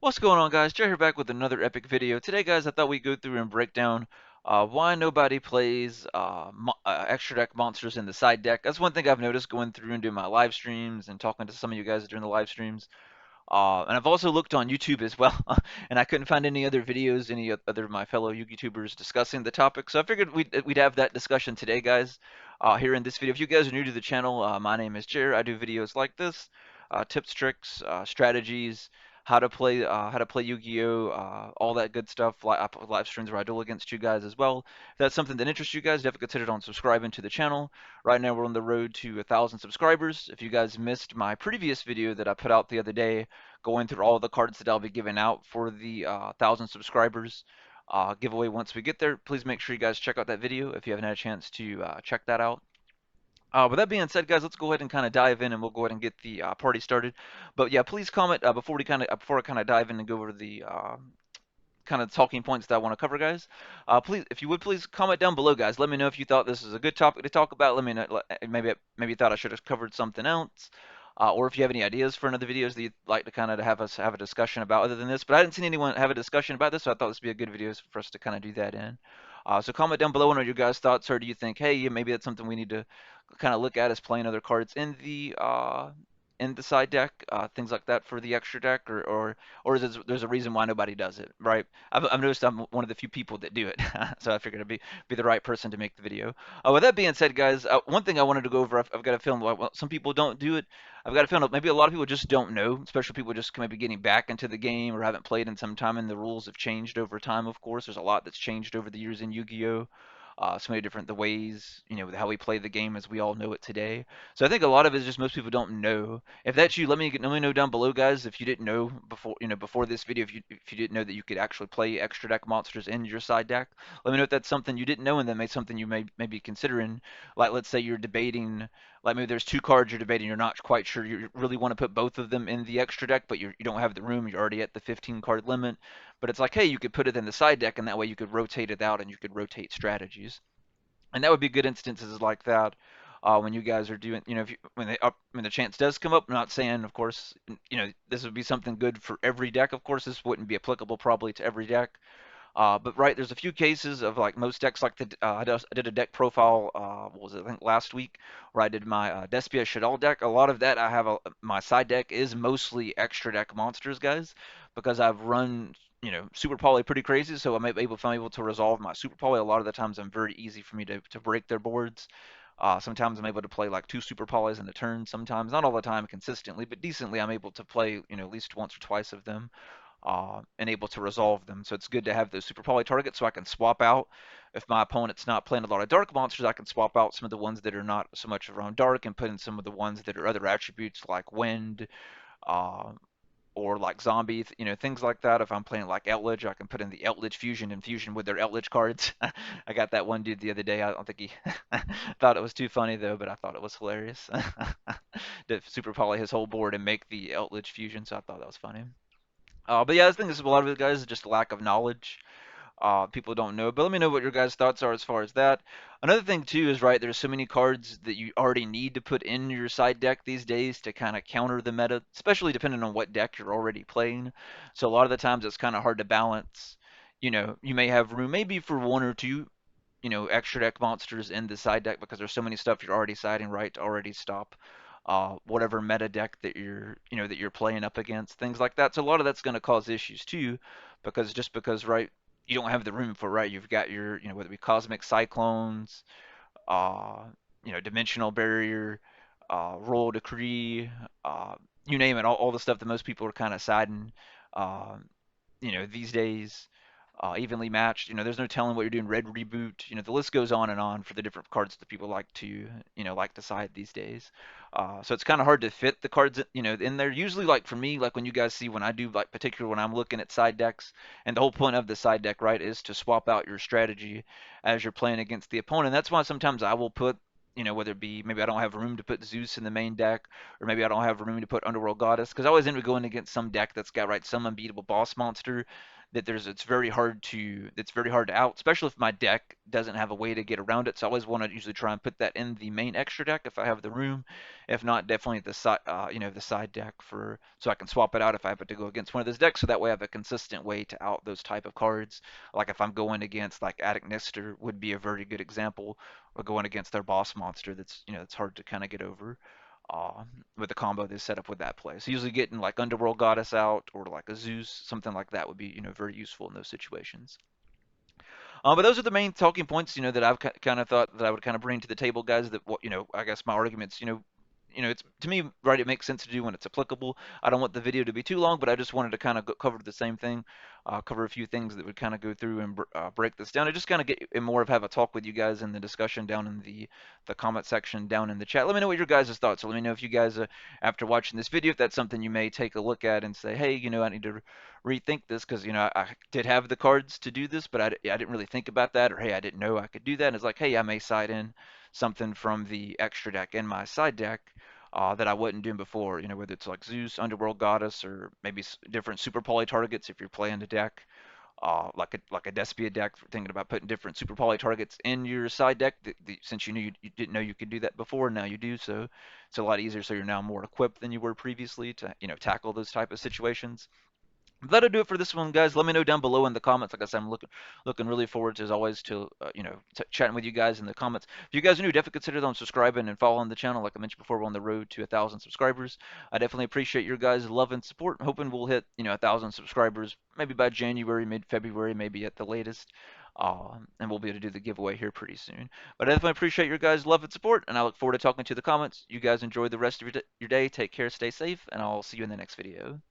What's going on, guys? Jay here back with another epic video. Today, guys, I thought we'd go through and break down why nobody plays extra deck monsters in the side deck. That's one thing I've noticed going through and doing my live streams and talking to some of you guys during the live streams. And I've also looked on YouTube as well, and I couldn't find any other videos, any other of my fellow YouTubers discussing the topic. So I figured we'd have that discussion today, guys, here in this video. If you guys are new to the channel, my name is Jer. I do videos like this, tips, tricks, strategies, how to play Yu-Gi-Oh, all that good stuff. I put live streams where I duel against you guys as well. If that's something that interests you guys, definitely consider on subscribing to the channel. Right now we're on the road to 1,000 subscribers. If you guys missed my previous video that I put out the other day, going through all the cards that I'll be giving out for the 1,000 subscribers giveaway once we get there, please make sure you guys check out that video if you haven't had a chance to check that out. With that being said, guys, let's go ahead and kind of dive in, and we'll go ahead and get the party started. But yeah, please comment before I kind of dive in and go over the kind of talking points that I want to cover, guys. Please, if you would, please comment down below, guys. Let me know if you thought this is a good topic to talk about. Let me know, maybe you thought I should have covered something else, or if you have any ideas for another videos that you'd like to kind of have us have a discussion about other than this. But I hadn't seen anyone have a discussion about this, so I thought this would be a good video for us to kind of do that in. So comment down below what your guys' thoughts are. Do you think, hey, yeah, maybe that's something we need to kind of look at as playing other cards in the side deck, things like that for the extra deck, or is it, there's a reason why nobody does it, right? I've noticed I'm one of the few people that do it, so I figured I'd be the right person to make the video. With that being said, guys, one thing I wanted to go over, I've got a feeling well, some people don't do it. I've got a feeling maybe a lot of people just don't know, especially people just maybe getting back into the game or haven't played in some time, and the rules have changed over time. Of course, there's a lot that's changed over the years in Yu-Gi-Oh! So many different the ways, how we play the game as we all know it today. So I think a lot of it is just most people don't know. If that's you, let me know down below, guys. If you didn't know before this video, if you didn't know that you could actually play extra deck monsters in your side deck, let me know if that's something you didn't know and that may something you may be considering. Like let's say you're debating, like maybe there's two cards you're debating, you're not quite sure you really want to put both of them in the extra deck, but you don't have the room, you're already at the 15 card limit. But it's like, hey, you could put it in the side deck, and that way you could rotate it out and you could rotate strategies. And that would be good instances like that when you guys are doing, if you, when the chance does come up. I'm not saying, of course, this would be something good for every deck. Of course, this wouldn't be applicable probably to every deck. But right, there's a few cases of like most decks, like I did a deck profile, what was it, I think last week, where I did my Despia Shadal deck. A lot of that I have my side deck is mostly extra deck monsters, guys, because I've run Super Poly pretty crazy, so if I'm able to resolve my Super Poly, a lot of the times I'm very easy for me to break their boards. Sometimes I'm able to play like two Super Polys in a turn. Sometimes, not all the time, consistently, but decently, I'm able to play at least once or twice of them and able to resolve them. So it's good to have those super poly targets so I can swap out. If my opponent's not playing a lot of dark monsters, I can swap out some of the ones that are not so much around dark and put in some of the ones that are other attributes like wind, uh, or like zombie, things like that. If I'm playing like Outledge, I can put in the Outledge Fusion and Fusion with their Outledge cards. I got that one dude the other day. I don't think he thought it was too funny though, but I thought it was hilarious. To super poly his whole board and make the Outledge Fusion, so I thought that was funny. But yeah, I think this is a lot of it, guys, is just a lack of knowledge. People don't know. But let me know what your guys' thoughts are as far as that. Another thing too is right, there's so many cards that you already need to put in your side deck these days to kind of counter the meta, especially depending on what deck you're already playing. So a lot of the times it's kind of hard to balance. You may have room maybe for one or two, extra deck monsters in the side deck because there's so many stuff you're already siding right to already stop whatever meta deck that you're playing up against, things like that. So a lot of that's going to cause issues too, because right, you don't have the room for right. You've got your whether it be cosmic cyclones, uh, dimensional barrier, royal decree, uh, you name it, all the stuff that most people are kind of siding, uh, these days. Evenly matched. There's no telling what you're doing. Red reboot. The list goes on and on for the different cards that people like to side these days. So it's kind of hard to fit the cards, in there. Usually, like for me, like when you guys see when I do, like particularly when I'm looking at side decks, and the whole point of the side deck, right, is to swap out your strategy as you're playing against the opponent. That's why sometimes I will put whether it be maybe I don't have room to put Zeus in the main deck, or maybe I don't have room to put Underworld Goddess, because I always end up going against some deck that's got right some unbeatable boss monster that there's it's very hard to out, especially if my deck doesn't have a way to get around it. So I always want to usually try and put that in the main extra deck if I have the room. If not, definitely the side the side deck for so I can swap it out if I happen to go against one of those decks. So that way I have a consistent way to out those type of cards. Like if I'm going against like Attic Nister would be a very good example, or going against their boss monster that's that's hard to kind of get over uh, with the combo they set up with that play. So usually getting like Underworld Goddess out or like a Zeus, something like that would be very useful in those situations. But those are the main talking points, that I've kind of thought that I would kind of bring to the table, guys. That what I guess my arguments, it's to me, right? It makes sense to do when it's applicable. I don't want the video to be too long, but I just wanted to kind of cover the same thing, cover a few things that would kind of go through and break this down, and just kind of get and more of have a talk with you guys in the discussion down in the comment section down in the chat. Let me know what your guys' thoughts are. Let me know if you guys, after watching this video, if that's something you may take a look at and say, hey, I need to rethink this because I did have the cards to do this, but I didn't really think about that, or hey, I didn't know I could do that. And it's like, hey, I may side in something from the extra deck in my side deck that I wasn't doing before. Whether it's like Zeus, Underworld Goddess, or maybe different super poly targets if you're playing the deck. Like a Despia deck, thinking about putting different super poly targets in your side deck. Since you didn't know you could do that before, now you do. So it's a lot easier. So you're now more equipped than you were previously to tackle those type of situations. That'll do it for this one, guys. Let me know down below in the comments. Like I said, I'm looking really forward to, as always, to chatting with you guys in the comments. If you guys are new, definitely consider on subscribing and following the channel. Like I mentioned before, we're on the road to 1,000 subscribers. I definitely appreciate your guys' love and support. I'm hoping we'll hit 1,000 subscribers maybe by January, mid-February, maybe at the latest. And we'll be able to do the giveaway here pretty soon. But I definitely appreciate your guys' love and support, and I look forward to talking to you in the comments. You guys enjoy the rest of your day. Take care, stay safe, and I'll see you in the next video.